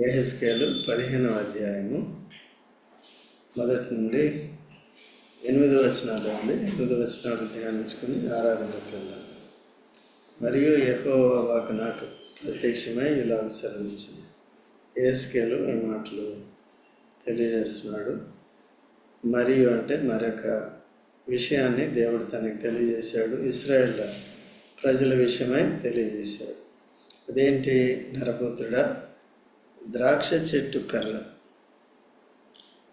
యెహెజ్కేలు 15వ అధ్యాయము మొదటి నుండి 8 వచనాలు ఉంది. 8 వచనాలు ధ్యానించుకుని ఆరాధనకు వెళ్దాం. మరియు యెహోవా వాక్కు నాకు ప్రత్యక్షమై ఇలాగ సెలవిచ్చింది. యెహెజ్కేలు ఈ మాటలు తెలియజేస్తున్నాడు. మరియు అంటే మరొక విషయాన్ని దేవుడు తనకి తెలియజేశాడు. ఇశ్రాయేల్ ప్రజల విషయమై తెలియజేశాడు. అదేంటి? నరపుత్రుడా, ద్రాక్ష చెట్టు కర్ర,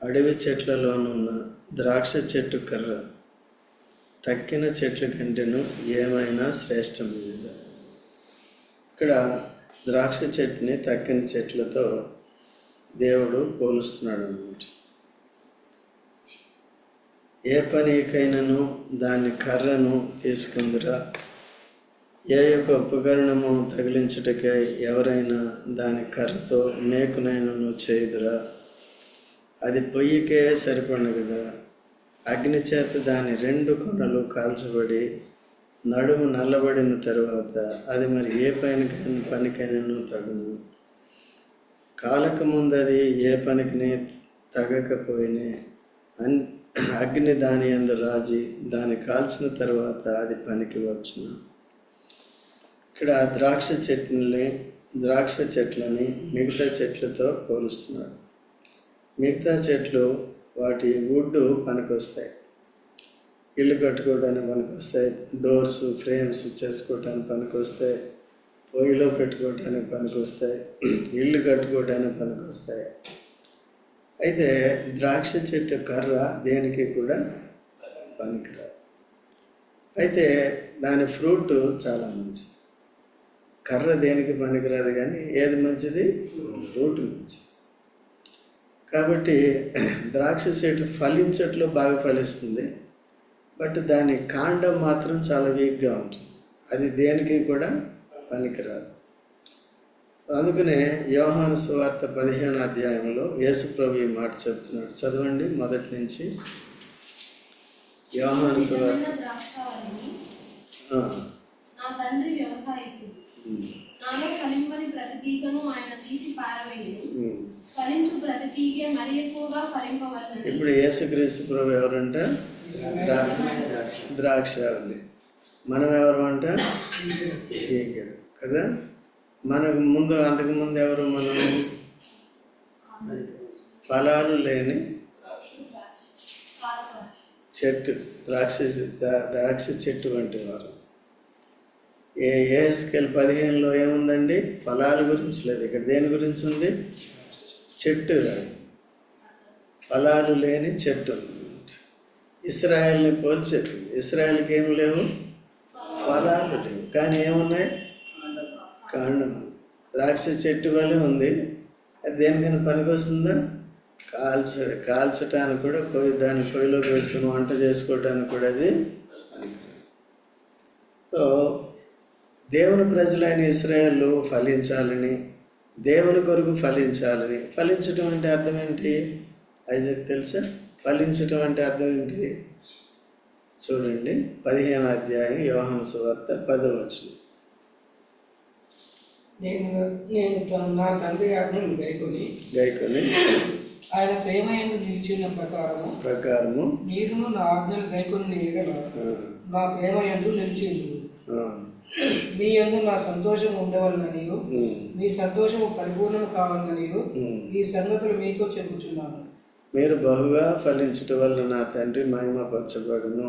అడవి చెట్లలోనున్న ద్రాక్ష చెట్టు కర్ర తక్కిన చెట్ల కంటేను ఏమైనా శ్రేష్టమైనదా? ఇక్కడ ద్రాక్ష చెట్టుని తక్కిన చెట్లతో దేవుడు పోలుస్తున్నాడు అన్నమాట. ఏ పనికైనాను దాని కర్రను తీసుకుందిరా, ఏ యొక్క ఉపకరణము తగిలించుటకై ఎవరైనా దాని కర్రతో మేకునైనను చేయుదురా, అది పొయ్యికే సరిపడను కదా. అగ్ని చేత దాని 2 కొనలు కాల్చబడి నడుము నల్లబడిన తరువాత అది మరి ఏ పనికైనాను తగును. కాలక ముందు అది ఏ పనికి తగకపోయినా అగ్ని దాని యందు రాజి దాన్ని కాల్చిన తర్వాత అది పనికి వచ్చును. ఇక్కడ ద్రాక్ష చెట్లని మిగతా చెట్లతో పోలుస్తున్నాడు. మిగతా చెట్లు వాటి వుడ్డు పనికొస్తాయి, ఇల్లు కట్టుకోవడానికి పనికొస్తాయి, డోర్స్ ఫ్రేమ్స్ చేసుకోవడానికి పనికొస్తాయి, పొయ్యిలో పెట్టుకోవడానికి పనికొస్తాయి, ఇల్లు కట్టుకోవడానికి పనికొస్తాయి. అయితే ద్రాక్ష చెట్టు కర్ర దేనికి కూడా పనికిరాదు. అయితే దాని ఫ్రూట్ చాలా మంచిది. కర్ర దేనికి పనికిరాదు, కానీ ఏది మంచిది? ఫ్రూట్ మంచిది. కాబట్టి ద్రాక్ష చెట్టు ఫలించట్లో బాగా ఫలిస్తుంది, బట్ దాని కాండం మాత్రం చాలా వీక్గా ఉంటుంది. అది దేనికి కూడా పనికిరాదు. అందుకనే యోహాను సువార్త 15వ అధ్యాయంలో యేసు ప్రభు ఈ మాట చెప్తున్నాడు. చదవండి మొదటి నుంచి. యోహాను సువార్త. నాలో ఫలింపని ప్రతి తీగను ఆయన తీసి పారవేయును, ఫలించు ప్రతి తీగె మరి ఎక్కువగా ఫలింపవలెనని. ఇప్పుడు యేసుక్రీస్తు ప్రభు ఎవరంట? ద్రాక్షావళి. మనం ఎవరు అంట? తీగలు కదా. మనకు ముందు అంతకుముందు ఎవరు? మనం ఫలాలు లేని చెట్టు, ద్రాక్ష చెట్టు వంటి వారు. యెహెజ్కేలు 15లో ఏముందండి? ఫలాల గురించి లేదు. ఇక్కడ దేని గురించి ఉంది? చెట్టు, ఫలాలు లేని చెట్టు. ఇశ్రాయేల్ని పోల్చి చెప్పింది. ఇశ్రాయేల్కి ఏం లేవు? ఫలాలు లేవు, కానీ ఏమున్నాయి? కాండం ఉంది. ద్రాక్ష చెట్టు వల్ల ఉంది. అది దేనికైనా పనికి వస్తుందా? కాల్చటానికి కూడా, దాన్ని పొయ్యిలో పెట్టుకుని వంట చేసుకోవటానికి కూడా అది పనికిరాదు. సో దేవుని ప్రజలైన ఇశ్రాయేలు ఫలించాలని, దేవుని కొరకు ఫలించాలని. ఫలించటం అంటే అర్థం ఏంటి? ఐజాక్ తెలుసా? ఫలించటం అంటే అర్థం ఏంటి? చూడండి 15వ అధ్యాయం యోహాను సువార్త 10వ వచనం. నేను నా తండ్రి ఆజ్ఞను గైకొని ఆయన ప్రేమ యందు నిలిచిన ప్రకారము మీరును నా ఆజ్ఞలు గైకొని ఎడల నా ప్రేమ యందు నిలిచింది. మీ యందు నా సంతోషం ఉండవలననియు మీ సంతోషము పరిపూర్ణం కావాలననియు ఈ సంగతులు మీతో చెప్పుచున్నాను. మీరు బహుగా ఫలించటం వల్ల నా తండ్రి మహిమపరచబడును.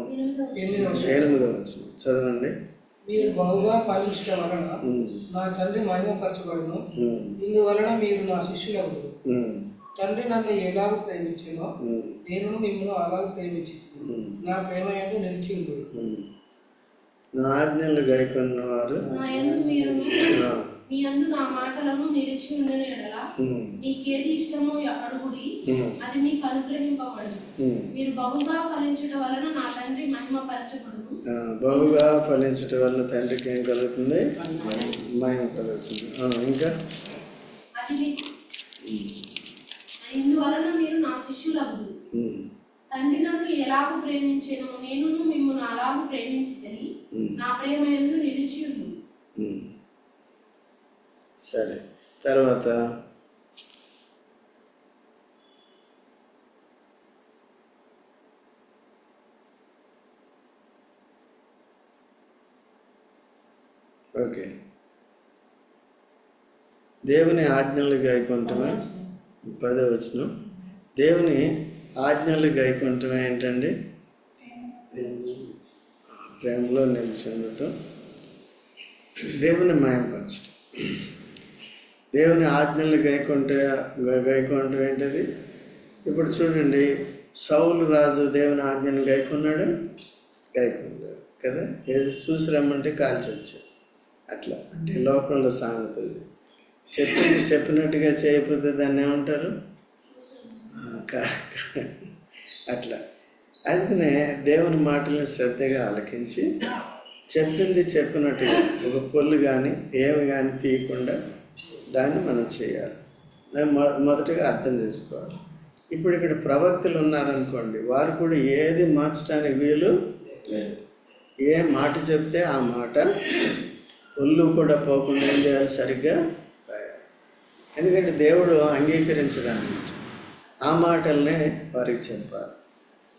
8వ వచనం చదవండి. మీరు బహుగా ఫలించటం వలన నా తండ్రి మహిమపరచబడును, ఇందువలన మీరు నా శిష్యులవుదురు. తండ్రి నన్ను ఎలాగ ప్రేమించినో నేను మిమ్మల్ని అలాగ ప్రేమించి నా ప్రేమ యందు నిలిచి ఉండుడు. నా ఆజ్ఞలు గైకొన్నవారు మీ యందు నా మాటలను నిలిచి ఉండిన యెడల మీకేది ఇష్టమో అడుగుడి, అది మీకు అనుగ్రహింపబడును. మీరు బహుగా ఫలించడం వలన నా తండ్రి మహిమపరచబడును. బహుగా ఫలించడం వలన తండ్రికి ఏం కలుగుతుంది? మహిమ కలుగుతుంది. ఇంకా ఇందువలన మీరు నా శిష్యులగుదురు. తండ్రి నన్ను ఎలాగూ ప్రేమించెనో నేను మిమ్మల్ని అలాగూ ప్రేమించితిని, నా ప్రేమ యందు నిలిచి ఉండు. సరే, తర్వాత దేవుని ఆజ్ఞలు గైకొంటమే 10వ వచనం. దేవుని ఆజ్ఞలు గైకొంటమే ఏంటండి? ప్రేమలో నిలిచి ఉండటం, దేవుని మయంపరచటం. దేవుని ఆజ్ఞలు గైకొంటం ఏంటది? ఇప్పుడు చూడండి, సౌలు రాజు దేవుని ఆజ్ఞను గైకొన్నాడు కదా. ఏది చూసి రమ్మంటే కాల్చి వచ్చాడు. అట్లా అంటే లోకంలో సామెత అది. చెప్పినట్టుగా చేయకపోతే దాన్ని ఏమంటారు? అట్లా. అందుకనే దేవుని మాటల్ని శ్రద్ధగా ఆలకించి చెప్పింది చెప్పినట్టుగా ఒక పొల్లు కానీ ఏమి కానీ తీయకుండా దాన్ని మనం చేయాలి. దాన్ని మొదటగా అర్థం చేసుకోవాలి. ఇప్పుడు ఇక్కడ ప్రవక్తలు ఉన్నారనుకోండి, వారు కూడా ఏది మార్చడానికి వీలు లేదు. ఏ మాట చెప్తే ఆ మాట పొల్లు కూడా పోకుండా ఏం చేయాలి? సరిగ్గా రాయాలి. ఎందుకంటే దేవుడు అంగీకరించడానికి ఆ మాటల్నే వారికి చెప్పాలి.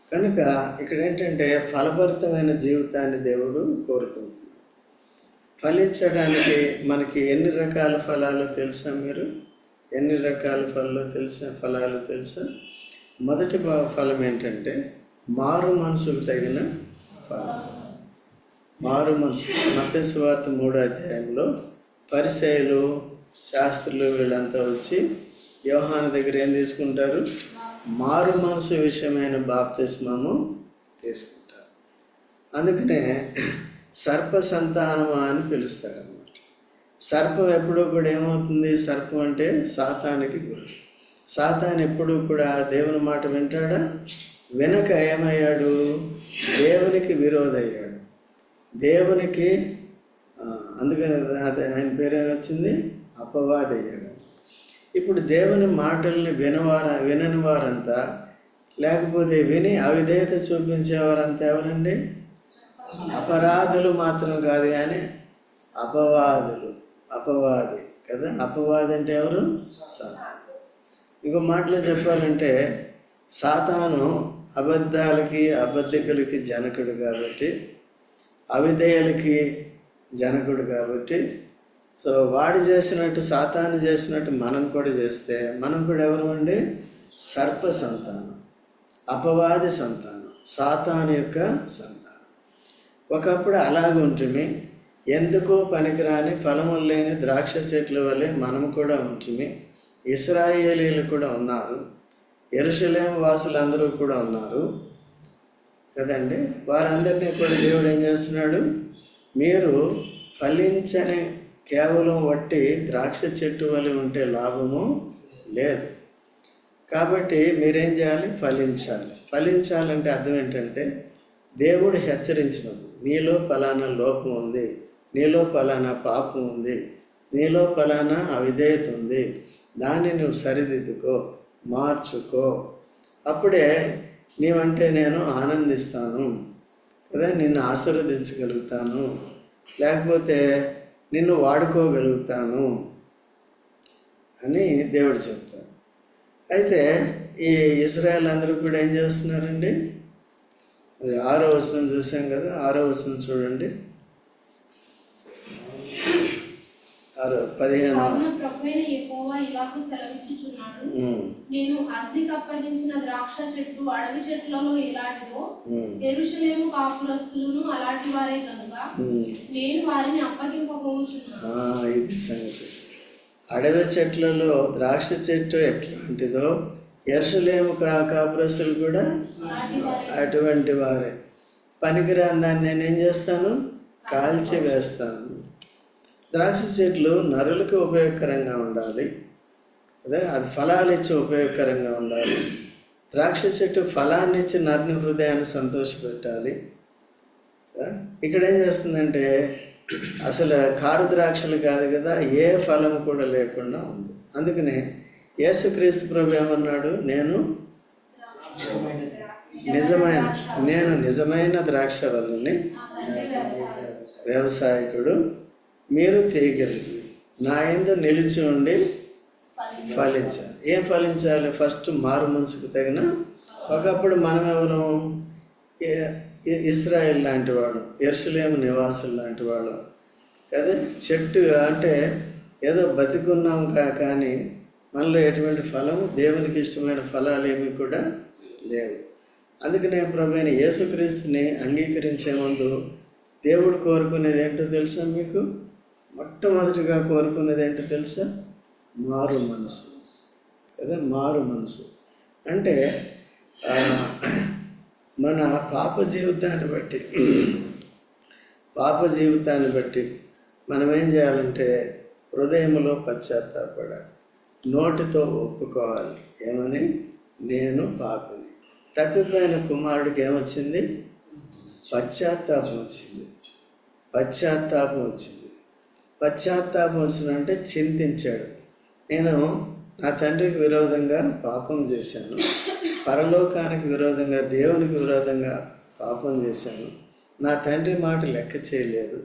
కనుక ఇక్కడ ఏంటంటే ఫలభరితమైన జీవితాన్ని దేవుడు కోరుకుంటున్నాడు. ఫలించడానికి మనకి ఎన్ని రకాల ఫలాలు తెలుసా? మీరు ఎన్ని రకాల ఫలాలు తెలుసా? మొదటి ఫలం ఏంటంటే మారు మనసుకు తగిన ఫలం. మారు మనసు. మత్తయి సువార్త 3వ అధ్యాయంలో పరిసయ్యులు, శాస్త్రులు వీళ్ళంతా వచ్చి యోహాను దగ్గర ఏం తీసుకుంటారు? మారు మనసు విషయమైన బాప్తిస్మము తీసుకుంటారు. అందుకనే సర్ప సంతానమా అని పిలుస్తాడు అన్నమాట. సర్పం ఎప్పుడూ కూడా ఏమవుతుంది? సర్పం అంటే సాతానికి గుర్తు. సాతాను ఎప్పుడూ కూడా దేవుని మాట వింటాడా? వెనక ఏమయ్యాడు? దేవునికి విరోధయ్యాడు. దేవునికి అందుకని ఆయన పేరేమొచ్చింది? అపవాది అయ్యాడు. ఇప్పుడు దేవుని మాటల్ని వినని వారంతా, లేకపోతే విని అవిధేయత చూపించేవారంతా ఎవరండి? అపరాధులు మాత్రం కాదు కానీ అపవాది కదా. అపవాది అంటే ఎవరు? సాతాను. ఇంకో మాటలో చెప్పాలంటే సాతాను అబద్ధికులకి జనకుడు కాబట్టి, అవిధేయులకి జనకుడు కాబట్టి, సో వాడు చేసినట్టు, సాతాను చేసినట్టు మనం కూడా చేస్తే మనం కూడా ఎవరు అండి? సర్ప సంతానం, అపవాది సంతానం, సాతాను యొక్క సంతానం. ఒకప్పుడు అలాగ ఉంటుంది. ఎందుకో పనికిరాని ఫలములు లేని ద్రాక్ష చెట్ల వల్లే మనం కూడా ఉంటుంది. ఇశ్రాయేలీలు కూడా ఉన్నారు, యెరూషలేము వాసులందరూ కూడా ఉన్నారు కదండి. వారందరినీ కూడా దేవుడు ఏం చేస్తున్నాడు? మీరు ఫలించని కేవలం వట్టి ద్రాక్ష చెట్టు వల్ల ఉంటే లాభము లేదు. కాబట్టి మీరేం చేయాలి? ఫలించాలంటే అర్థం ఏంటంటే దేవుడు హెచ్చరించినప్పుడు నీలో ఫలానా లోపం ఉంది, నీలో ఫలానా పాపం ఉంది, నీలో ఫలానా అవిధేయత ఉంది, దాన్ని నువ్వు సరిదిద్దుకో, మార్చుకో. అప్పుడే నీవంటే నేను ఆనందిస్తాను కదా, నిన్ను ఆశీర్వదించగలుగుతాను, లేకపోతే నిన్ను వాడుకోగలుగుతాను అని దేవుడు చెప్తాడు. అయితే ఈ ఇశ్రాయేల్ అందరూ కూడా ఏం చేస్తున్నారండి? అది 6వ వచనం చూసాం కదా. 6వ వచనం చూడండి. 15. నేను అగ్నికి అప్పగించిన ద్రాక్ష చెట్టు అడవి చెట్లలో ఎలాంటిదో యెరూషలేము కాపురస్తులను అలాంటి వారే కనుక నేను వారిని అప్పగింపబోచున్నాను. ఇది సంగతి. అడవి చెట్లలో ద్రాక్ష చెట్టు ఎట్లాంటిదో యెరూషలేము కాపురస్తులు కూడా అటువంటి వారే. పనికిరాని దాన్ని నేనేం చేస్తాను? కాల్చి వేస్తాను. ద్రాక్ష చెట్లు నరులకు ఉపయోగకరంగా ఉండాలి అదే, అది ఫలాలు ఇచ్చి ఉపయోగకరంగా ఉండాలి. ద్రాక్ష చెట్టు ఫలాన్ని ఇచ్చి నరుని హృదయాన్ని సంతోషపెట్టాలి. ఇక్కడ ఏం చేస్తుందంటే అసలు కారు ద్రాక్షలు కాదు కదా, ఏ ఫలం కూడా లేకుండా ఉంది. అందుకనే యేసుక్రీస్తు ప్రభు ఏమన్నాడు? నేను నిజమైన ద్రాక్ష వల్లని, వ్యవసాయకుడు, మీరు తీగలిగి నా యందు నిలిచి ఉండి ఫలించాలి. ఏం ఫలించాలి? ఫస్ట్ మారు మనసుకు తగిన. ఒకప్పుడు మనం ఎవరు? ఇశ్రాయేల్ లాంటి వాడు, యెరూషలేము నివాసులు లాంటి వాడు కదా. చెట్టు అంటే ఏదో బతికున్నాం కానీ మనలో ఎటువంటి ఫలం, దేవునికి ఇష్టమైన ఫలాలు ఏమీ కూడా లేవు. అందుకనే ప్రభువైన యేసుక్రీస్తుని అంగీకరించే ముందు దేవుడు కోరుకునేది ఏంటో తెలుసా మీకు? మొట్టమొదటిగా కోరుకునేది ఏంటో తెలుసా? మారు మనసు కదా. మారు మనసు అంటే మన పాప జీవితాన్ని బట్టి మనం ఏం చేయాలంటే హృదయంలో పశ్చాత్తాపడాలి, నోటితో ఒప్పుకోవాలి. ఏమని? నేను పాపిని. తప్పిపోయిన కుమారుడికి ఏమొచ్చింది? పశ్చాత్తాపం వచ్చింది. పశ్చాత్తాపం వచ్చిందంటే చింతించాడు. నేను నా తండ్రికి విరోధంగా పాపం చేశాను, పరలోకానికి విరోధంగా, దేవునికి విరోధంగా పాపం చేశాను, నా తండ్రి మాట లెక్క చేయలేదు,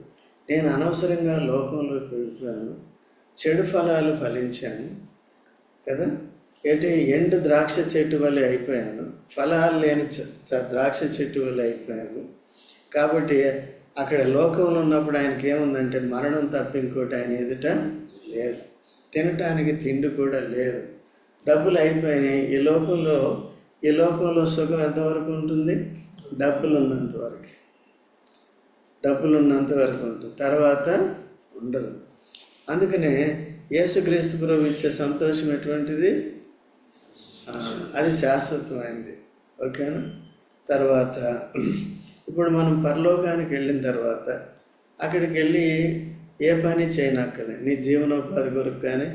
నేను అనవసరంగా లోకంలోకి వెళ్ళిపోయాను, చెడు ఫలాలు ఫలించాను కదా. ఎండు ద్రాక్ష చెట్టు వల్ల అయిపోయాను, ఫలాలు లేని ద్రాక్ష చెట్టు వల్ల అయిపోయాను. కాబట్టి అక్కడ లోకంలో ఉన్నప్పుడు ఆయనకి ఏముందంటే మరణం తప్ప ఇంకోటి ఆయన ఎదుట లేదు, తినటానికి తిండి కూడా లేదు, డబ్బులు అయిపోయినాయి. ఈ లోకంలో సుఖం ఎంతవరకు ఉంటుంది? డబ్బులు ఉన్నంత వరకు ఉంటుంది, తర్వాత ఉండదు. అందుకనే యేసుక్రీస్తు ప్రభు ఇచ్చే సంతోషం ఎటువంటిది? అది శాశ్వతమైంది. ఓకేనా? తర్వాత ఇప్పుడు మనం పరలోకానికి వెళ్ళిన తర్వాత అక్కడికి వెళ్ళి ఏ పని చేయనక్కర్లేదు. నీ జీవనోపాధి కొరకు కానీ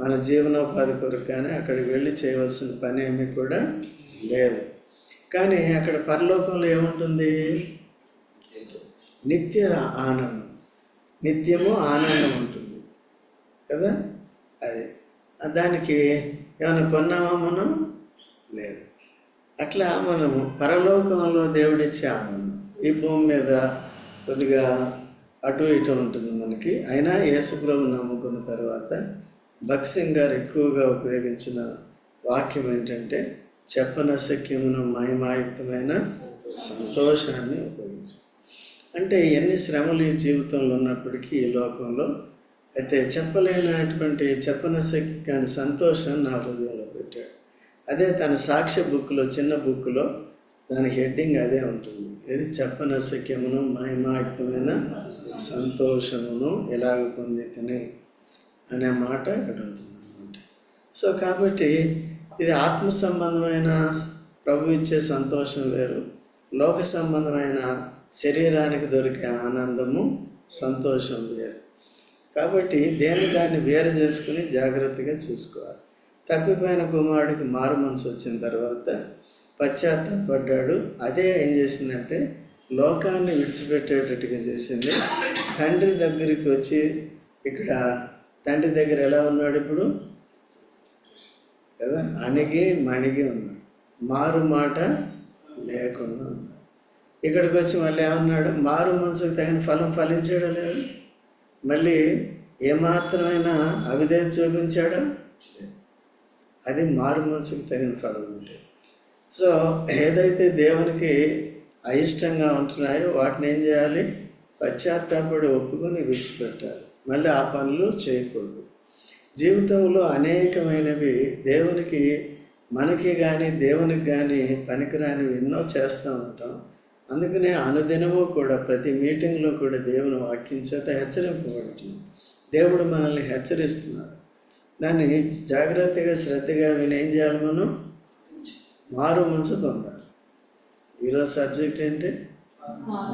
మన జీవనోపాధి కొరకు కానీ అక్కడికి వెళ్ళి చేయవలసిన పని ఏమీ కూడా లేదు. కానీ అక్కడ పరలోకంలో ఏముంటుంది? నిత్యము ఆనందం ఉంటుంది కదా. అది దానికి ఏమైనా కొన్నామా మనం? లేదు. అట్లా మనము పరలోకంలో దేవుడిచ్చే ఆనందం ఈ భూమి మీద కొద్దిగా అటు ఇటు ఉంటుంది మనకి. అయినా యేసుప్రభు నమ్ముకున్న తర్వాత భక్సింగ్ గారు ఎక్కువగా ఉపయోగించిన వాక్యం ఏంటంటే చెప్పనశక్యమును మహిమాయుక్తమైన సంతోషాన్ని ఉపయోగించారు. అంటే ఎన్ని శ్రమలు ఈ జీవితంలో ఉన్నప్పటికీ ఈ లోకంలో అయితే చెప్పలేనటువంటి చెప్పనశక్యని సంతోషం నా హృదయంలో పెట్టాడు. అదే తన సాక్ష్య బుక్లో, చిన్న బుక్లో దాని హెడ్డింగ్ అదే ఉంటుంది. ఇది చెప్పనశక్యమును మహిమాయుక్తమైన సంతోషమును ఎలాగ పొందితిని అనే మాట ఇక్కడ ఉంటుంది అన్నమాట. సో కాబట్టి ఇది ఆత్మ సంబంధమైన ప్రభు ఇచ్చే సంతోషం వేరు, లోక సంబంధమైన శరీరానికి దొరికే ఆనందము, సంతోషం వేరు. కాబట్టి దాన్ని వేరు చేసుకుని జాగ్రత్తగా చూసుకోవాలి. తప్పిపోయిన కుమారుడికి మారు మనసు వచ్చిన తర్వాత పశ్చాత్తాపడ్డాడు. అదే ఏం చేసిందంటే లోకాన్ని విడిచిపెట్టేటట్టుగా చేసింది. తండ్రి దగ్గరికి వచ్చి, ఇక్కడ తండ్రి దగ్గర ఎలా ఉన్నాడు ఇప్పుడు కదా, అణిగి మణిగి ఉన్నాడు, మారు మాట లేకుండా ఉన్నాడు. ఇక్కడికి వచ్చి మళ్ళీ ఏమన్నాడు? మారు మనసుకు తగిన ఫలం ఫలించాడా లేదు? మళ్ళీ ఏమాత్రమైనా అవిధేయత చూపించాడా? అది మారు మనసుకు తగిన ఫలం అంటే. సో ఏదైతే దేవునికి అయిష్టంగా ఉంటున్నాయో వాటిని ఏం చేయాలి? పశ్చాత్తాపడి ఒప్పుకొని విడిచిపెట్టాలి. మళ్ళీ ఆ పనులు చేయకూడదు. జీవితంలో అనేకమైనవి దేవునికి, మనకి కానీ దేవునికి కానీ పనికిరానివి ఎన్నో చేస్తూ ఉంటాం. అందుకనే అనుదినము కూడా ప్రతి మీటింగ్లో కూడా దేవుని వాక్యం చేత హెచ్చరింపబడుతుంది. దేవుడు మనల్ని హెచ్చరిస్తున్నాడు. దాన్ని జాగ్రత్తగా శ్రద్ధగా విని ఏం చేయాలి? మనం మారు మనసు పొందాలి. ఈరోజు సబ్జెక్ట్ ఏంటి?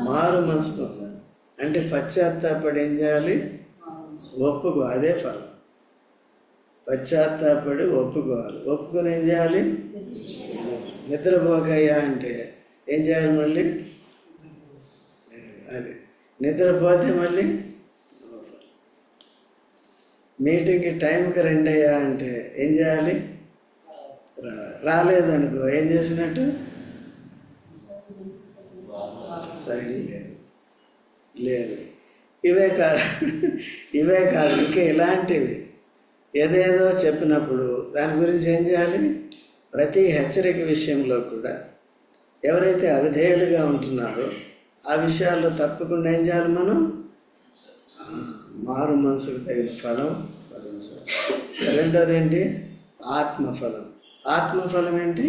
మారు మనసు పొందాలి. అంటే పశ్చాత్తాపడి ఏం చేయాలి? ఒప్పుకో. అదే ఫలం. పశ్చాత్తాపడి ఒప్పుకోవాలి. ఒప్పుకొని ఏం చేయాలి? నిద్రపోకయ్యా అంటే ఏం చేయాలి? మళ్ళీ అది నిద్రపోతే మళ్ళీ మీటింగ్కి టైంకి రండి అయ్యా అంటే ఏం చేయాలి? రాలేదనుకో ఏం చేసినట్టు? లేదు. ఇవే కాదు ఇంకా ఇలాంటివి ఏదేదో చెప్పినప్పుడు దాని గురించి ఏం చేయాలి? ప్రతి హెచ్చరిక విషయంలో కూడా ఎవరైతే అవిధేయులుగా ఉంటున్నారో ఆ విషయాల్లో తప్పకుండా ఏం చేయాలి? మనం మారు మనసుకు తగిన ఫలం సంతోషించాలి. రెండోది ఏంటి? ఆత్మఫలం. ఆత్మఫలం ఏంటి?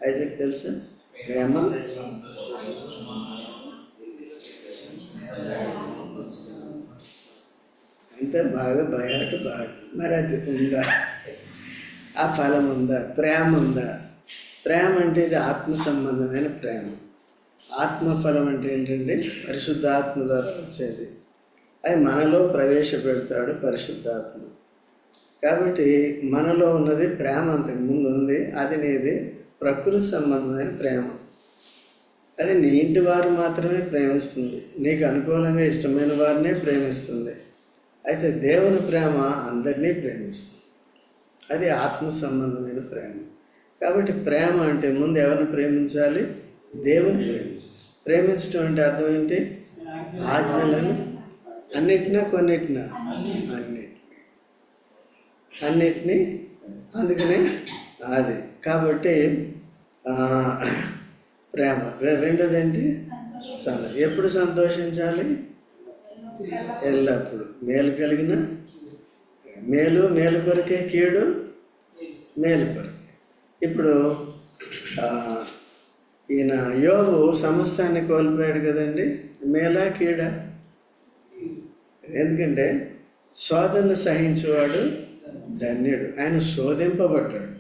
ఐజాక్ తెలుసా? ప్రేమ, అంతే. బాగా భయాటు బాగా. మరి అది ఉందా? ఆ ఫలం ఉందా? ప్రేమ ఉందా? ప్రేమ అంటే ఇది ఆత్మ సంబంధమైన ప్రేమ. ఆత్మఫలం అంటే ఏంటంటే పరిశుద్ధాత్మ ద్వారా వచ్చేది. అది మనలో ప్రవేశపెడతాడు పరిశుద్ధాత్మ. కాబట్టి మనలో ఉన్నది ప్రేమ అంతకు ముందు ఉంది. అది నీది ప్రకృతి సంబంధమైన ప్రేమ. అది నీ ఇంటి వారు మాత్రమే ప్రేమిస్తుంది, నీకు అనుకూలంగా ఇష్టమైన వారినే ప్రేమిస్తుంది. అయితే దేవుని ప్రేమ అందరినీ ప్రేమిస్తుంది. అది ఆత్మ సంబంధమైన ప్రేమ. కాబట్టి ప్రేమ అంటే ముందు ఎవరిని ప్రేమించాలి? దేవుని ప్రేమించడం అంటే అర్థం ఏంటి? ఆజ్ఞలను అన్నిటినా కొన్నిటినా అన్నిటినీ. అందుకనే అది. కాబట్టి ప్రేమ. రెండోది ఏంటి? ఎప్పుడు సంతోషించాలి? ఎల్లప్పుడు. మేలు కలిగిన మేలు కొరకే, కీడు మేలు కొరకే. ఇప్పుడు ఈయన యోబు సమస్తాన్ని కోల్పోయాడు కదండి. మేలా కీడా? ఎందుకంటే శోధనను సహించేవాడు ధన్యుడు. ఆయన శోధింపబడ్డాడు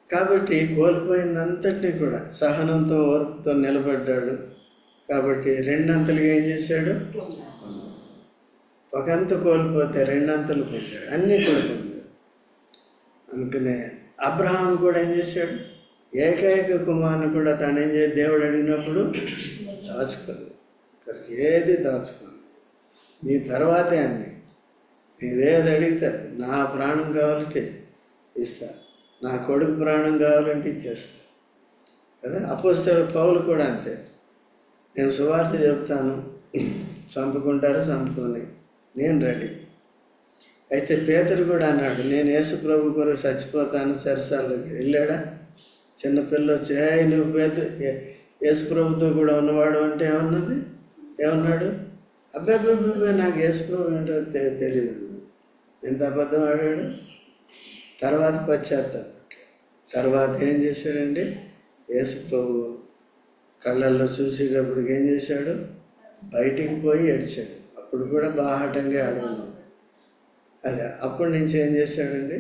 కాబట్టి కోల్పోయిందంతటినీ కూడా సహనంతో, ఓర్పుతో నిలబడ్డాడు. కాబట్టి రెండంతలుగా ఏం చేశాడు? ఒకంత కోల్పోతే రెండంతలు పొందాడు, అన్నీ కూడా పొందాడు. అందుకనే అబ్రహాం కూడా ఏం చేశాడు? ఏకైక కుమారుని కూడా తానేం చేసి దేవుడు అడిగినప్పుడు దాచుకోలేదు. ఇక్కడికి ఏది దాచుకోలేదు. నీ తర్వాతే అన్నీ. నీవేది అడిగితే నా ప్రాణం కావాలంటే ఇస్తా, నా కొడుకు ప్రాణం కావాలంటే ఇచ్చేస్తా కదా. అపోస్తలుడు పౌలు కూడా అంతే. నేను సువార్త చెప్తాను, చంపుకుంటారు చంపుకొని, నేను రెడీ. అయితే పేతురు కూడా అన్నాడు, నేను యేసు ప్రభు కొరకు చచ్చిపోతాను, సరసాల్లోకి వెళ్ళాడా. చిన్నపిల్ల వచ్చి, నువ్వు యేసు ప్రభుతో కూడా ఉన్నవాడు అంటే ఏమన్నాడు? అబ్బాయి నాకు యేసు ప్రభు ఏంటో తెలియదు. ఎంత అబద్ధం ఆడాడు. తర్వాత పశ్చాత్తాపడ్డాడు. తర్వాత ఏం చేశాడండి? యేసు ప్రభు కళ్ళల్లో చూసేటప్పటికి ఏం చేశాడు? బయటికి పోయి ఏడ్చాడు. అప్పుడు కూడా బాహాటంగా ఆడలేదు. అదే అప్పటి నుంచి ఏం చేశాడండి?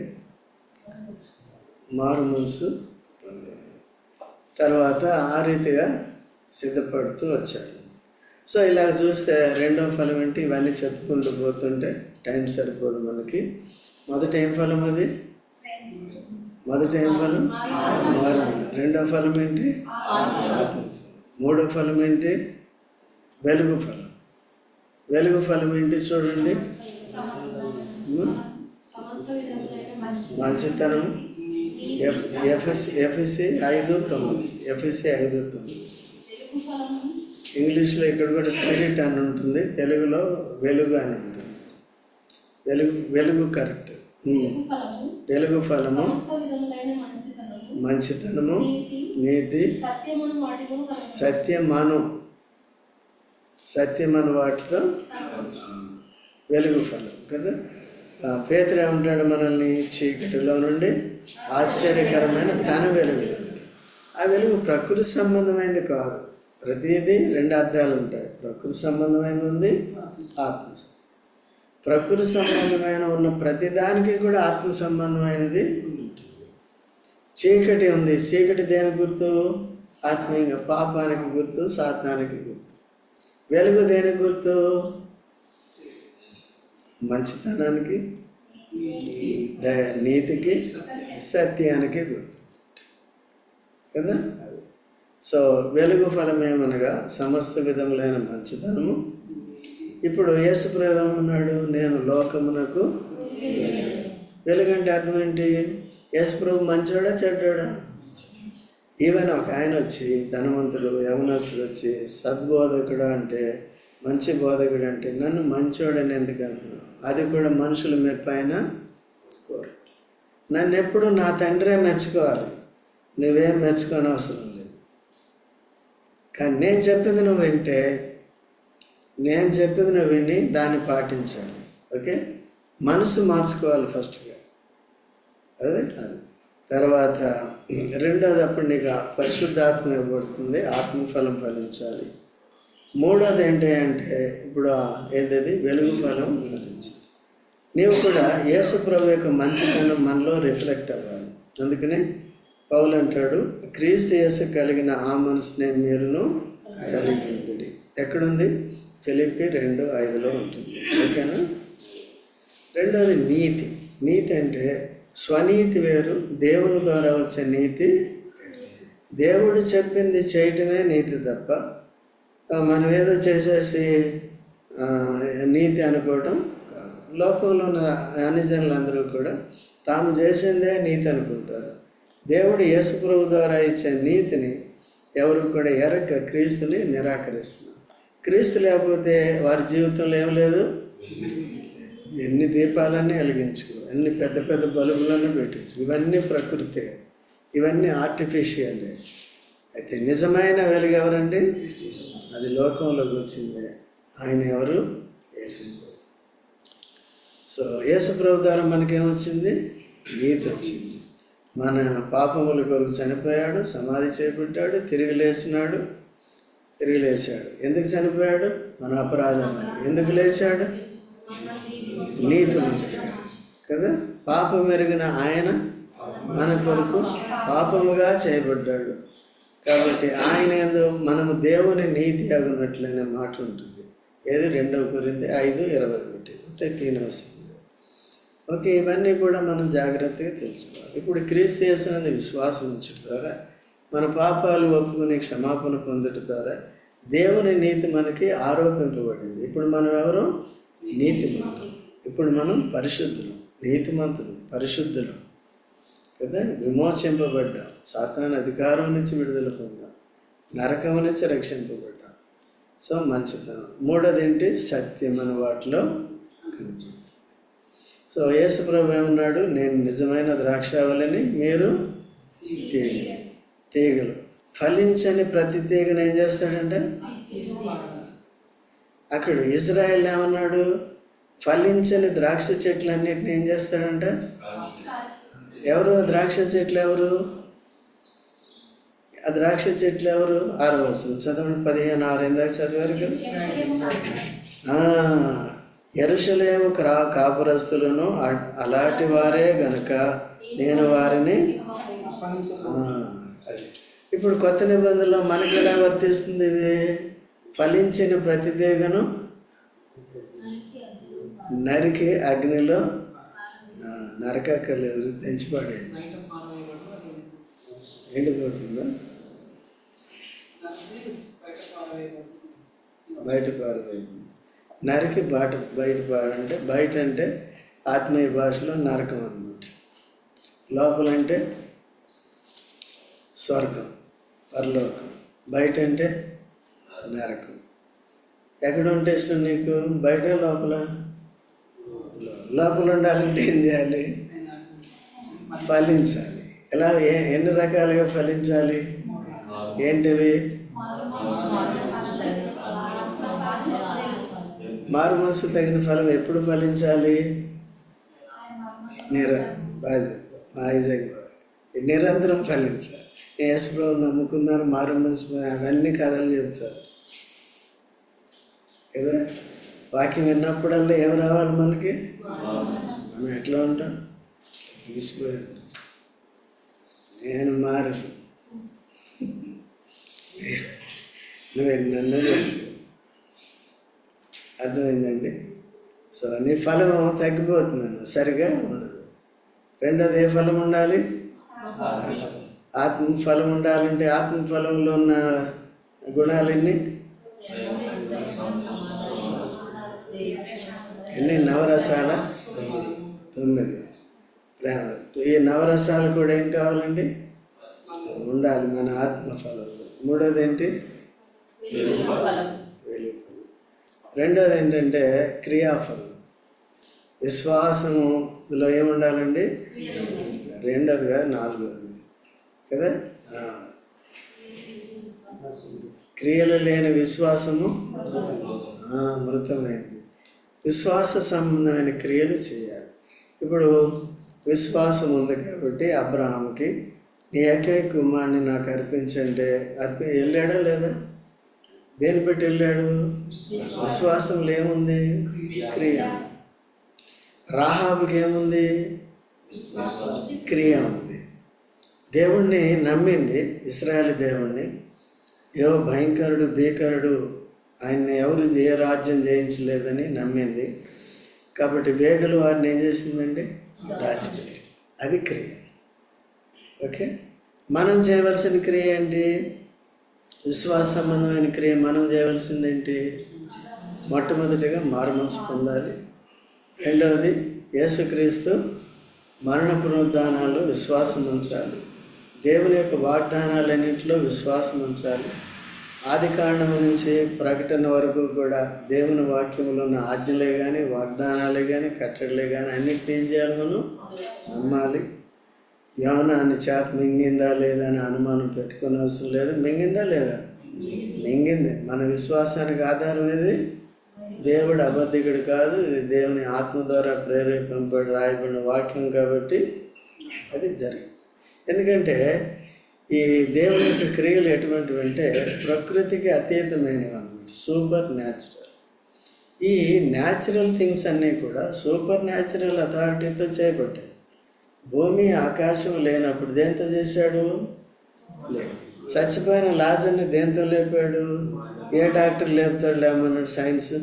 మారు మనసు తర్వాత ఆ రీతిగా సిద్ధపడుతూ వచ్చాడు. సో ఇలా చూస్తే రెండో ఫలం ఏంటి? ఇవన్నీ చెప్పుకుంటూ పోతుంటే టైం సరిపోదు మనకి. మొదట ఏం ఫలం అది? మొదట ఏం ఫలం? మారు. రెండో ఫలం ఏంటి? ఆత్మ. మూడో ఫలం ఏంటి? వెలుగు ఫలం. వెలుగు ఫలం ఏంటి చూడండి? మంచితనం. ఎఫ్ఎస్సి 5:9. ఎఫ్ఎస్సి 5:9. ఇంగ్లీష్లో ఇక్కడ కూడా స్పిరిట్ అని ఉంటుంది, తెలుగులో వెలుగు అని ఉంటుంది. వెలుగు కరెక్ట్. వెలుగు ఫలము మంచితనము, నీతి, సత్యమను వాటితో వెలుగు ఫలం కదా. పేతురు ఏమంటాడు? మనల్ని చీకటిలో నుండి ఆశ్చర్యకరమైన తన వెలుగులోనికి. ఆ వెలుగు ప్రకృతి సంబంధమైనది కాదు. ప్రతిదీ రెండు అర్థాలు ఉంటాయి. ప్రకృతి సంబంధమైనది ఉంది, ఆత్మ. ప్రకృతి సంబంధమైన ఉన్న ప్రతిదానికి కూడా ఆత్మ సంబంధమైనది ఉంటుంది. చీకటి ఉంది. చీకటి దేని గుర్తు? ఆత్మీయంగా పాపానికి గుర్తు, సాతానికి గుర్తు. వెలుగు దేనికి గుర్తు? మంచితనానికి, నీతికి, సత్యానికి గుర్తు కదా. అది. సో వెలుగు ఫలం ఏమనగా సమస్త విధములైన మంచితనము. ఇప్పుడు యేసుప్రభు ఏమన్నాడు? నేను లోకమునకు వెలుగంటే అర్థం ఏంటి? యేసుప్రభు మంచోడా చెడ్డోడా? ఈవెన్ ఒక ఆయన వచ్చి ధనవంతుడు యవనస్తుడు వచ్చి సద్బోధకుడు అంటే, మంచి బోధకుడు అంటే, నన్ను మంచోడని ఎందుకు అంటున్నావు? అది కూడా మనుషుల మెప్పైన కోరు. నన్ను ఎప్పుడు నా తండ్రే మెచ్చుకోవాలి, నువ్వేం మెచ్చుకోని అవసరం లేదు. కానీ నేను చెప్పింది నువ్వు వింటే, నేను చెప్పింది నువ్వు విని దాన్ని పాటించాలి. ఓకే. మనసు మార్చుకోవాలి ఫస్ట్గా. అది తర్వాత రెండోది అప్పుడు నీకు పరిశుద్ధాత్మ ఇవ్వబడుతుంది, ఆత్మఫలం ఫలించాలి. మూడోది ఏంటి అంటే ఇప్పుడు ఏదది వెలుగు ఫలం ఫలించాలి. నీవు కూడా యేసు ప్రభు యొక్క మంచితనం మనలో రిఫ్లెక్ట్ అవ్వాలి. అందుకనే పౌలు అంటాడు, క్రీస్తు యేసు కలిగిన ఆ మనసునే మీరును కలిగి ఉండి. ఎక్కడుంది? ఫిలిప్పి 2:5 ఉంటుంది. ఓకేనా? రెండోది నీతి. నీతి అంటే స్వనీతి వేరు, దేవుని ద్వారా వచ్చే నీతి. దేవుడు చెప్పింది చేయటమే నీతి తప్ప మనం ఏదో చేసేసి నీతి అనుకోవడం కాదు. లోకంలో ఉన్న అన్ని జనులందరూ కూడా తాము చేసిందే నీతి అనుకుంటారు. దేవుడు యేసు ప్రభు ద్వారా ఇచ్చే నీతిని ఎవరు కూడా ఎరక్క క్రీస్తుని నిరాకరిస్తున్నారు. క్రీస్తు లేకపోతే వారి జీవితంలో ఏం లేదు. ఎన్ని దీపాలన్నీ వెలిగించుకో, ఎన్ని పెద్ద పెద్ద బల్బులన్నీ పెట్టించు, ఇవన్నీ ప్రకృతి, ఇవన్నీ ఆర్టిఫిషియల్. అయితే నిజమైన వెలుగు ఎవరండి? అది లోకంలోకి వచ్చిందే. ఆయన ఎవరు? యేసు. సో యేసు ప్రభు ద్వారా మనకేమొచ్చింది? నీతి వచ్చింది. మన పాపముల కొరకు చనిపోయాడు, సమాధి చేయబడ్డాడు, తిరిగి లేచాడు. ఎందుకు చనిపోయాడు? మన అపరాధం. ఎందుకు లేచాడు? నీతిమంతుడుగా కదా. పాపం ఎరిగిన ఆయన మన కొరకు పాపముగా చేయబడ్డాడు. కాబట్టి ఆయన యందు మనము దేవుని నీతి అగునట్లనే మాట ఉంటుంది. ఏది? 2 కొరింథీ 5:21 తినవస్తుంది. ఓకే, ఇవన్నీ కూడా మనం జాగ్రత్తగా తెలుసుకోవాలి. ఇప్పుడు క్రీస్తు యేసునందు విశ్వాసం ఉంచడం ద్వారా మన పాపాలు ఒప్పుకుని క్షమాపణ పొందడం ద్వారా దేవుని నీతి మనకి ఆరోపింపబడింది. ఇప్పుడు మనం ఎవరు? నీతిమంతులు. ఇప్పుడు మనం పరిశుద్ధులు, నీతిమంతులు, పరిశుద్ధులు కదా. విమోచింపబడ్డాం, సాతాను అధికారం నుంచి విడుదల పొందాం, నరకం నుంచి రక్షింపబడ్డాం. సో మంచితనం. మూడోది ఏంటి? సత్యం అని వాటిలో కనపడుతుంది. సో యేసు ప్రభు ఏమన్నాడు? నేను నిజమైన ద్రాక్షావళిని, మీరు తీగలు. ఫలించని ప్రతి తీగను ఏం చేస్తాడంటే, అక్కడ ఇజ్రాయెల్ ఏమన్నాడు? ఫలించని ద్రాక్ష చెట్లన్నిటిని ఏం చేస్తాడంట? ఎవరు ద్రాక్ష చెట్లు? ఎవరు ఆ ద్రాక్ష చెట్లు? ఎవరు? 6వ వచనం చదవండి. 15:6 ఇందాక చదివారు కదా. యెరూషలేము కాపురస్తులను అలాంటి వారే గనుక నేను వారిని అది. ఇప్పుడు కొత్త నిబంధనలో మనకి ఎలా వర్తిస్తుంది ఇది? ఫలించిన ప్రతి తీగను నరికి అగ్నిలో నరకక్కర్లేదు, తెంచిపడేయచ్చు. ఎండిపోతుందా? బయట పారవేయదు. నరికి బయట పాడంటే, బయట అంటే ఆత్మీయ భాషలో నరకం అన్నమాట. లోపలంటే స్వర్గం, పరలోకం. బయట అంటే నరకం. ఎక్కడ ఉంటే ఇష్టం నీకు? బయట లోపల? లోపల ఉండాలంటే ఏం చేయాలి? ఫలించాలి. ఎలా? ఎన్ని రకాలుగా ఫలించాలి? ఏంటివి? మారు మనసు తగిన ఫలం ఎప్పుడు ఫలించాలి? నిరంతరం ఫలించాలి. యేసు ప్రభువు నమ్ముకున్నారు, మారు మనసు, అవన్నీ కథలు చెప్తారు కదా. వాక్యం విన్నప్పుడల్లా ఏం రావాలి మనకి? మనం ఎట్లా ఉంటాం? తీసిపోయాను, నేను మారు, నువ్వు ఎన్నెన్నో చెప్పు. అర్థమైందండి? సో నీ ఫలం తగ్గిపోతుందన్న, సరిగా ఉండదు. రెండోది ఏ ఫలం ఉండాలి? ఆత్మఫలం ఉండాలంటే ఆత్మఫలంలో ఉన్న గుణాలన్నీ ఎన్ని? నవరసాల 9. ప్రేమ. ఈ నవరసాలు కూడా ఏం కావాలండి? ఉండాలి మన ఆత్మఫలంలో. మూడోది ఏంటి? వెలుగు ఫలం. రెండోది ఏంటంటే క్రియాఫలం. విశ్వాసములో ఏముండాలండి? రెండోది కాదు, 4వది కదా. క్రియలు లేని విశ్వాసము మృతమైంది. విశ్వాస సంబంధమైన క్రియలు చేయాలి. ఇప్పుడు విశ్వాసం ఉంది కాబట్టి అబ్రహాంకి నీ ఏకైక కుమారుని నాకు అర్పించంటే వెళ్ళాడా లేదా? దేని బట్టి వెళ్ళాడు? విశ్వాసంలో ఏముంది? క్రియ. రాహాబుకి ఏముంది? క్రియ ఉంది. దేవుణ్ణి నమ్మింది, ఇశ్రాయేలు దేవుణ్ణి. ఏవో భయంకరుడు భీకరుడు, ఆయన్ని ఎవరు ఏ రాజ్యం జయించలేదని నమ్మింది. కాబట్టి వేగలు వారిని ఏం చేసిందండి? దాచిపెట్టి. అది క్రియ. ఓకే, మనం చేయవలసిన క్రియ ఏంటి? విశ్వాస సంబంధమైన క్రియ మనం చేయవలసింది ఏంటి? మొట్టమొదటిగా మారుమనసు పొందాలి. రెండవది యేసుక్రీస్తు మరణ పునరుద్ధానాల్లో విశ్వాసం ఉంచాలి. దేవుని యొక్క వాగ్దానాలన్నింటిలో విశ్వాసం ఉంచాలి. ఆది కాండం నుంచి ప్రకటన వరకు కూడా దేవుని వాక్యంలో ఉన్న ఆజ్ఞలే కానీ, వాగ్దానాలే కానీ, కట్టడలే కానీ అన్నిటిని ఏం చేయాలి? మనం నమ్మాలి. యోనాన్ని చేత మింగిందా లేదా అని అనుమానం పెట్టుకునే అవసరం లేదు. మింగిందా లేదా? మింగింది. మన విశ్వాసానికి ఆధారం ఏది? దేవుడు అబద్ధికుడు కాదు, ఇది దేవుని ఆత్మ ద్వారా ప్రేరేపింపబడి రాయబడిన వాక్యం కాబట్టి అది జరిగింది. ఎందుకంటే ఈ దేవుని యొక్క క్రియలు ఎటువంటివి అంటే ప్రకృతికి అతీతమైనవి అన్నమాట, సూపర్ న్యాచురల్. ఈ న్యాచురల్ థింగ్స్ అన్నీ కూడా సూపర్ న్యాచురల్ అథారిటీతో చేయబడ్డాయి. భూమి ఆకాశం లేనప్పుడు దేంతో చేశాడు? లేదు. చచ్చిపోయిన లాజర్ని దేంతో లేపాడు? ఏ డాక్టర్ లేపుతాడు లేమన్నాడు సైన్స్?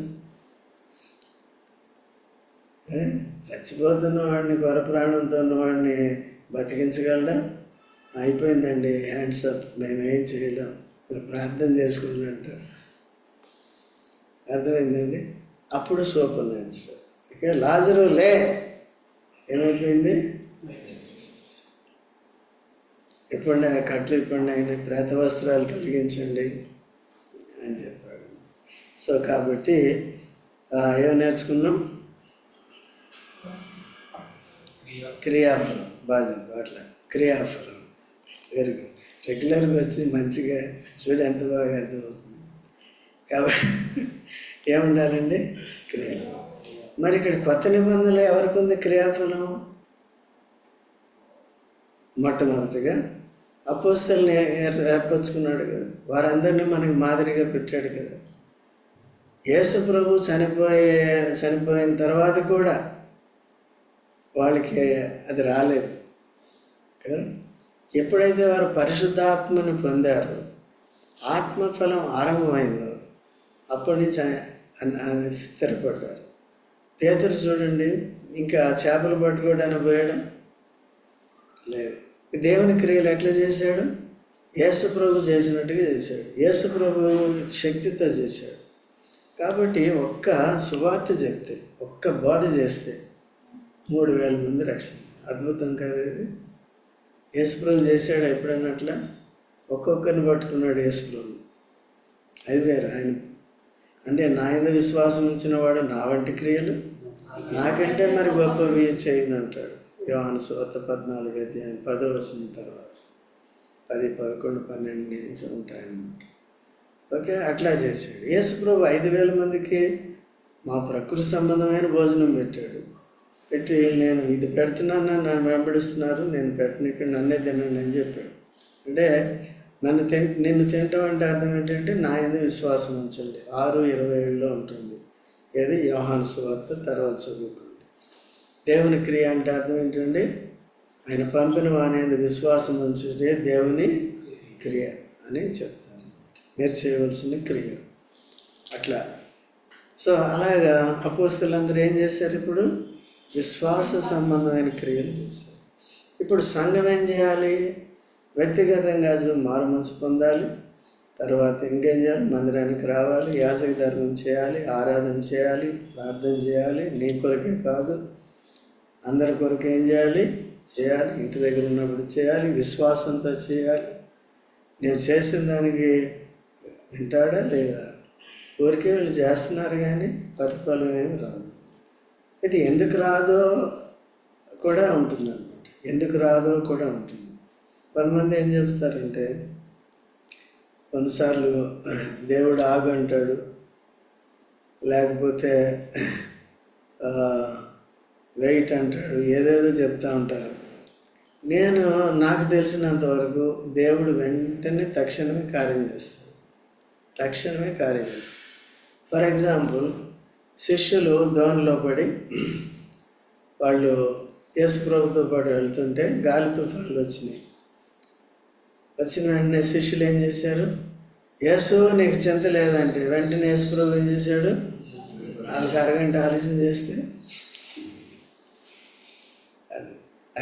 చచ్చిపోతున్న వాడిని, కొరప్రాణంతో ఉన్నవాడిని బతికించగలడా? అయిపోయిందండి, హ్యాండ్స్ అప్, మేమేం చేయలేం, మీరు ప్రార్థన చేసుకోండి అంటారు. అర్థమైందండి? అప్పుడు సూపర్ న్యాచురల్. ఓకే, లాజరు లే, ఏమైపోయింది? ఇప్పండి ఆ కట్లు, ఇప్పండి ఆయన ప్రేత వస్త్రాలు తొలగించండి అని చెప్పాడు. సో కాబట్టి ఏం నేర్చుకున్నాం? క్రియాఫలం. బాగా అట్లా క్రియాఫలం. Very good. రెగ్యులర్గా వచ్చి మంచిగా చూడు, ఎంత బాగా అర్థమవుతుంది. కాబట్టి ఏముండాలండి? క్రియాఫలం. మరి ఇక్కడ కొత్త నిబంధనలు ఎవరికి ఉంది క్రియాఫలం? మొట్టమొదటిగా అపోస్తలుని ఏర్పరచుకున్నాడు కదా, వారందరినీ మనకి మాదిరిగా పెట్టాడు కదా. యేసు ప్రభు చనిపోయిన తర్వాత కూడా వాళ్ళకి అది రాలేదు కదా. ఎప్పుడైతే వారు పరిశుద్ధాత్మను పొందారో, ఆత్మఫలం ఆరంభమైందో, అప్పటి నుంచి స్థిరపడ్డారు. పేతురు చూడండి, ఇంకా చేపలు పట్టుకోవడానికి పోయాడు లేదు. దేవుని క్రియలు ఎట్లా చేశాడు? యేసు ప్రభు చేసినట్టుగా చేశాడు. యేసు ప్రభు శక్తితో చేశాడు. కాబట్టి ఒక్క సువార్త చెప్తే, ఒక్క బోధ చేస్తే 3000 మంది రక్షణ. అద్భుతం కదా ఇది. యేసు ప్రభు చేశాడు ఎప్పుడన్నట్లా? ఒక్కొక్కరిని పట్టుకున్నాడు యేసు ప్రభు. అది వేరు. ఆయన అంటే నా మీద విశ్వాసం ఉంచిన వాడు నా వంటి క్రియలు నాకంటే మరి గొప్పవి చేయను అంటాడు. యోహాను సువార్త 14వ అధ్యాయం 10వ వచనం తర్వాత 10, 11, 12 నుంచి ఉంటాయన్నమాట. ఓకే, అట్లా చేశాడు యేసు ప్రభు. 5000 మందికి మా ప్రకృతి సంబంధమైన భోజనం పెట్టాడు. పెట్టి నేను ఇది పెడుతున్నాను, నన్ను వెంబడిస్తున్నారు, నేను పెట్టను, ఇక్కడ నన్నే తినండి అని చెప్పాడు. అంటే నిన్ను తింటాం అంటే అర్థం ఏంటంటే నా యందు విశ్వాసం ఉంచండి. 6:27లో ఉంటుంది. ఏది? యోహాను సువార్త తర్వాత చదువుకోండి. దేవుని క్రియ అంటే అర్థం ఏంటండి? ఆయన పంపిన వాని యందు విశ్వాసం ఉంచుటే దేవుని క్రియ అని చెప్తారు. మీరు చేయవలసిన క్రియ అట్లా. సో అలాగా అపోస్తలులందరూ ఏం చేశారు? ఇప్పుడు విశ్వాస సంబంధమైన క్రియలు చేస్తారు. ఇప్పుడు సంఘం ఏం చేయాలి? వ్యక్తిగతంగా మారు మనసు పొందాలి. తర్వాత ఇంకేం చేయాలి? మందిరానికి రావాలి, యాజక ధర్మం చేయాలి, ఆరాధన చేయాలి, ప్రార్థన చేయాలి. నీ కొరకే కాదు, అందరి కొరకు ఏం చేయాలి? చేయాలి. ఇంటి దగ్గర ఉన్నప్పుడు చేయాలి, విశ్వాసంతో చేయాలి. నేను చేసిన దానికి వింటాడా లేదా? ఊరికే వీళ్ళు చేస్తున్నారు కానీ ప్రతిఫలం ఏమి రాదు. ఇది ఎందుకు రాదో కూడా ఉంటుందన్నమాట. ఎందుకు రాదో కూడా ఉంటుంది. కొంతమంది ఏం చెప్తారంటే, కొన్నిసార్లు దేవుడు ఆగు అంటాడు, లేకపోతే వెయిట్ అంటాడు, ఏదేదో చెప్తూ ఉంటారు. నాకు తెలిసినంతవరకు దేవుడు వెంటనే తక్షణమే కార్యం చేస్తాడు. ఫర్ ఎగ్జాంపుల్, శిష్యులు దోణిలో పడి వాళ్ళు యేసు ప్రభుతో పాటు వెళ్తుంటే గాలి తుఫాన్లు వచ్చినాయి. వచ్చిన వెంటనే శిష్యులు ఏం చేశారు? యేసు నీకు చింత లేదంటే వెంటనే యేసు ప్రభు ఏం చేశాడు? ఒక అరగంట ఆలోచన చేస్తే అది.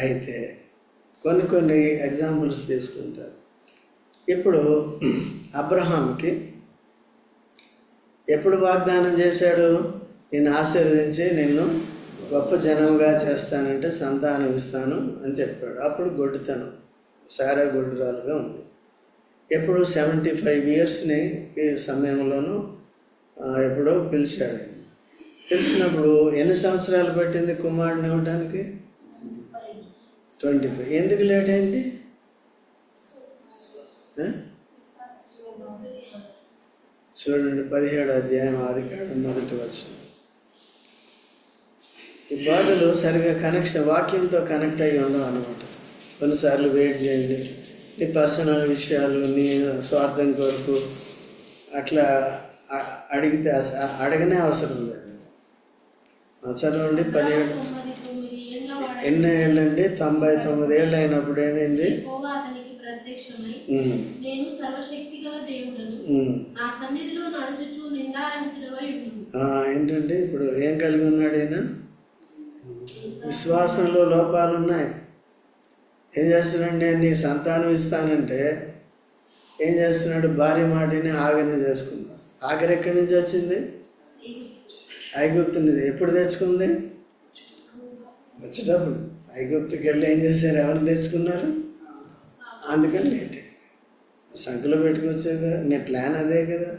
అయితే కొన్ని ఎగ్జాంపుల్స్ తీసుకుంటారు. ఇప్పుడు అబ్రహాంకి ఎప్పుడు వాగ్దానం చేశాడు? నేను ఆశీర్వదించి నిన్ను గొప్ప జనముగా చేస్తానంటే సంతానం ఇస్తాను అని చెప్పాడు. అప్పుడు గొడ్డుతనం, సారా గొడ్డురాలుగా ఉంది. ఎప్పుడు 75 years సమయంలోనూ ఎప్పుడో పిలిచాడు. పిలిచినప్పుడు ఎన్ని సంవత్సరాలు పట్టింది కుమారుడిని ఇవ్వడానికి? 25. ఎందుకు లేట్ అయింది? చూడండి, 17వ అధ్యాయం ఆదికాండం 1వ వచనం. ఈ బాధలు సరిగా వాక్యంతో కనెక్ట్ అయ్యి ఉండవు అన్నమాట. కొన్నిసార్లు వెయిట్ చేయండి. నీ పర్సనల్ విషయాలు, నీ స్వార్థం కొరకు అట్లా అడిగితే అడగనే అవసరం లేదు. చదవండి. 17 ఎన్ని ఏళ్ళండి? 99 ఏళ్ళు అయినప్పుడు ఏమైంది? ఏంటంటే ఇప్పుడు ఏం కలిగి ఉన్నాడు ఈయన? విశ్వాసంలో లోపాలు ఉన్నాయి. ఏం చేస్తున్నాడు? నీకు సంతానం ఇస్తానంటే ఏం చేస్తున్నాడు? భార్య మాటని ఆగరణ చేసుకున్నాడు. ఆగర ఎక్కడి నుంచి వచ్చింది? ఐగుప్తు నుంచి. ఎప్పుడు తెచ్చుకుంది? వచ్చేటప్పుడు. ఐగుప్తుకి వెళ్ళి ఏం చేశారు? ఎవరిని తెచ్చుకున్నారు? అందుకని లేట్ అయింది. సంఖ్యలో పెట్టుకొచ్చావు కదా, నీ ప్లాన్ అదే కదా.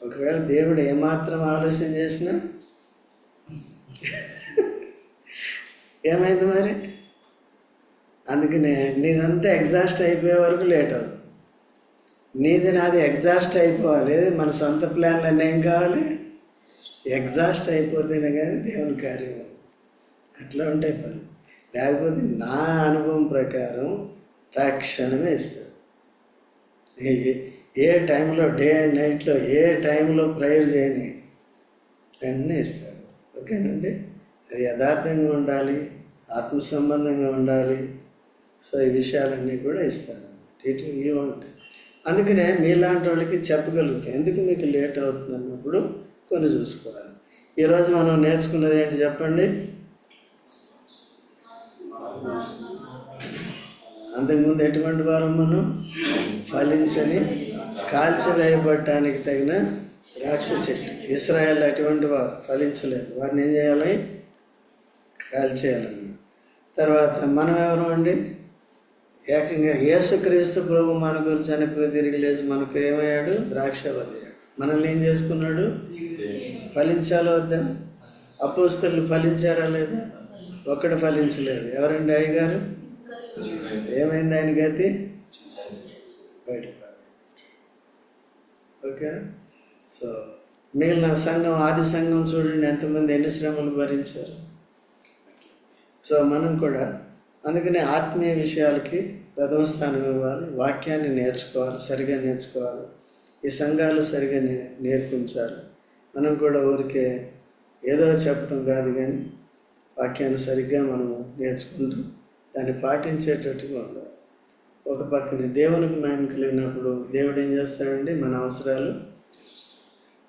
ఒకవేళ దేవుడు ఏమాత్రం ఆలోచన చేసినా ఏమైంది మరి? అందుకనే నీదంతా ఎగ్జాస్ట్ అయిపోయే వరకు లేట్ అవుతుంది. నీది నాది ఎగ్జాస్ట్ అయిపోవాలి. మన సొంత ప్లాన్లన్నీ ఏం కావాలి? ఎగ్జాస్ట్ అయిపోతేనే కానీ దేవుని కార్యం. అట్లా ఉంటాయి పని. లేకపోతే నా అనుభవం ప్రకారం తక్షణమే ఇస్తాడు. ఏ టైంలో, డే అండ్ నైట్లో ఏ టైంలో ప్రేయర్ చేయని వెంటనే ఇస్తాడు. ఓకేనండి. అది యథార్థంగా ఉండాలి, ఆత్మ సంబంధంగా ఉండాలి. సో ఈ విషయాలన్నీ కూడా ఇస్తాడు. ఇవి ఉంటాయి. అందుకనే మీలాంటి వాళ్ళకి చెప్పగలుగుతాం. ఎందుకు మీకు లేట్ అవుతుంది అన్నప్పుడు కొన్ని చూసుకోవాలి. ఈరోజు మనం నేర్చుకున్నది ఏంటి చెప్పండి? అంతకుముందు ఎటువంటి వారం మనం? ఫలించని కాల్చివేయబడటానికి తగిన ద్రాక్ష చెట్టు. ఇశ్రాయేల్ అటువంటి వారు ఫలించలేదు. వారిని ఏం చేయాలి? కాల్చేయాలన్న. తర్వాత మనం ఎవరు అండి? ఏకంగా యేసుక్రీస్తు ప్రభు మన గురించి చనిపోయి తిరిగి లేచి మనకు ఏమయ్యాడు? ద్రాక్షవల్లి అయ్యాడు. మనల్ని ఏం చేసుకున్నాడు? ఫలించాలో వద్దా? అపోస్తలులు ఫలించారా లేదా? ఒక్కడు ఫలించలేదు. ఎవరండి? అయ్యగారు. ఏమైంది ఆయన గతి? బయటపడి. ఓకే. సో మిగిలిన సంఘం, ఆది సంఘం చూడండి ఎంతమంది ఎన్ని శ్రమలు భరించారు. సో మనం కూడా అందుకనే ఆత్మీయ విషయాలకి ప్రథమ స్థానం ఇవ్వాలి. వాక్యాన్ని నేర్చుకోవాలి, సరిగా నేర్చుకోవాలి. ఈ సంఘాలు సరిగా నేర్పించాలి. మనం కూడా ఊరికే ఏదో చెప్పడం కాదు, కానీ వాక్యాన్ని సరిగ్గా మనం నేర్చుకుంటూ దాన్ని పాటించేటట్టుగా ఉండాలి. ఒక పక్కన దేవునికి మహిమ కలిగినప్పుడు దేవుడు ఏం చేస్తాడండి? మన అవసరాలు.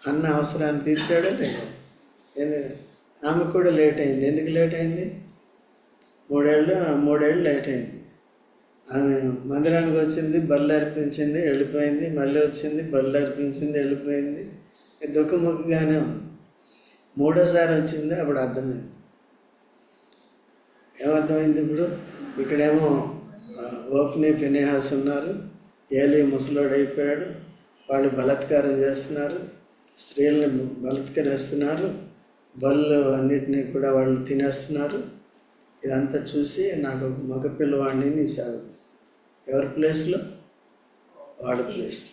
అన్న అవసరాన్ని తీర్చాడా లేదా? ఆమె కూడా లేట్ అయింది. ఎందుకు లేట్ అయింది? 3 ఏళ్ళు లేట్ అయింది. ఆమె మందిరానికి వచ్చింది, బళ్ళు అర్పించింది, వెళ్ళిపోయింది. మళ్ళీ వచ్చింది, బళ్ళు అర్పించింది, వెళ్ళిపోయింది. దుఃఖముఖగానే ఉంది. 3వసారి వచ్చింది, అప్పుడు అర్థమైంది. ఏమర్థమైంది? ఇప్పుడు ఇక్కడేమో ఓఫ్నీ, ఫినెహాస్ ఉన్నారు. ఏలీ ముసలోడు అయిపోయాడు. వాళ్ళు బలాత్కారం చేస్తున్నారు, స్త్రీలను బలాత్కరిస్తున్నారు, బళ్ళు అన్నిటినీ కూడా వాళ్ళు తినేస్తున్నారు. ఇదంతా చూసి నాకు ఒక మగ పిల్లవాడిని నీ సేవకిస్తాను. ఎవరి ప్లేస్లో? వాడి ప్లేస్లో.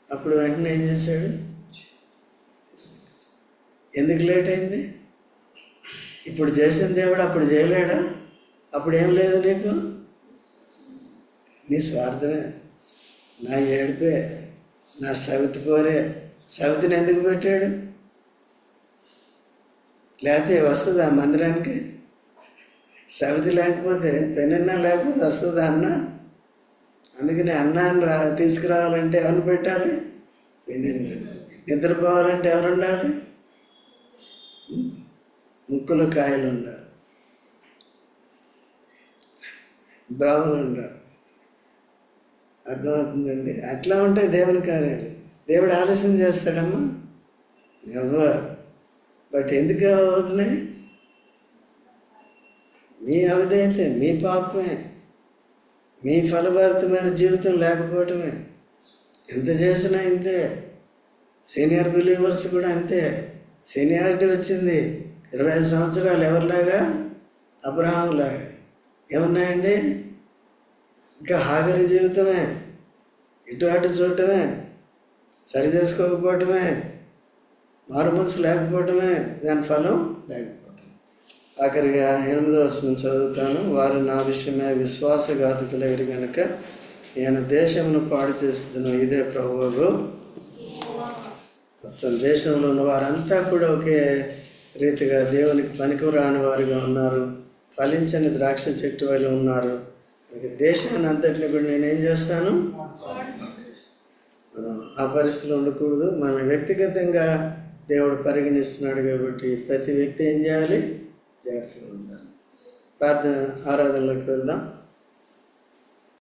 అప్పుడు వెంటనే ఏం చేశాడు? ఎందుకు లేట్ అయింది? ఇప్పుడు చేసిన దేవుడు అప్పుడు చేయలేడా? అప్పుడు ఏం లేదు నీకు? నీ స్వార్థమే, నా ఏడుపే, నా సవితి కోరే. సవితిని ఎందుకు పెట్టాడు? లేకపోతే వస్తుందా మందిరానికి? సవితి లేకపోతే, పెన్నన్నా లేకపోతే వస్తుందా అన్న? అందుకని అన్నాన్ని తీసుకురావాలంటే ఎవరిని పెట్టాలి? పెన్నెన్న. నిద్రపోవాలంటే ఎవరు ఉండాలి? ముక్కులు కాయలు ఉండాలి, దోమలు ఉండాలి. అర్థమవుతుందండి? అట్లా ఉంటాయి దేవుని కార్యాలు. దేవుడు ఆలస్యం చేస్తాడమ్మా? ఎవరు. బట్ ఎందుకు అవుతున్నాయి? మీ అవిధేయతే, మీ పాపమే, మీ ఫలభరితమైన జీవితం లేకపోవటమే. ఎంత చేసినా ఇంతే. సీనియర్ బిలీవర్స్ కూడా అంతే. సీనియారిటీ వచ్చింది 25 సంవత్సరాలు. ఎవరిలాగా? అబ్రహాంలాగా. ఏమున్నాయండి? ఇంకా హాగరి జీవితమే, ఇటు అటు చూడటమే, సరి చేసుకోకపోవటమే, మారుమనసు లేకపోవటమే, దాని ఫలం లేకపోవటం. ఆఖరిగా 8వ వచనం చదువుతాను. వారు నా విషయమే విశ్వాసఘాతకులైరు గనుక నేను దేశమును పాడు చేస్తున్నాను, ఇదే ప్రభువు. మొత్తం దేశంలో ఉన్న వారంతా కూడా ఒకే రీతిగా దేవునికి పనికిరాని వారుగా ఉన్నారు. ఫలించని ద్రాక్ష చెట్టు వలె ఉన్నారు. దేశాన్ని అంతటిని కూడా నేనేం చేస్తాను? ఆ పరిస్థితిలో ఉండకూడదు. మన వ్యక్తిగతంగా దేవుడు పరిగణిస్తున్నాడు కాబట్టి ప్రతి వ్యక్తి ఏం చేయాలి? జాగ్రత్తగా ఉండాలి. ఆరాధనలోకి వెళ్దాం.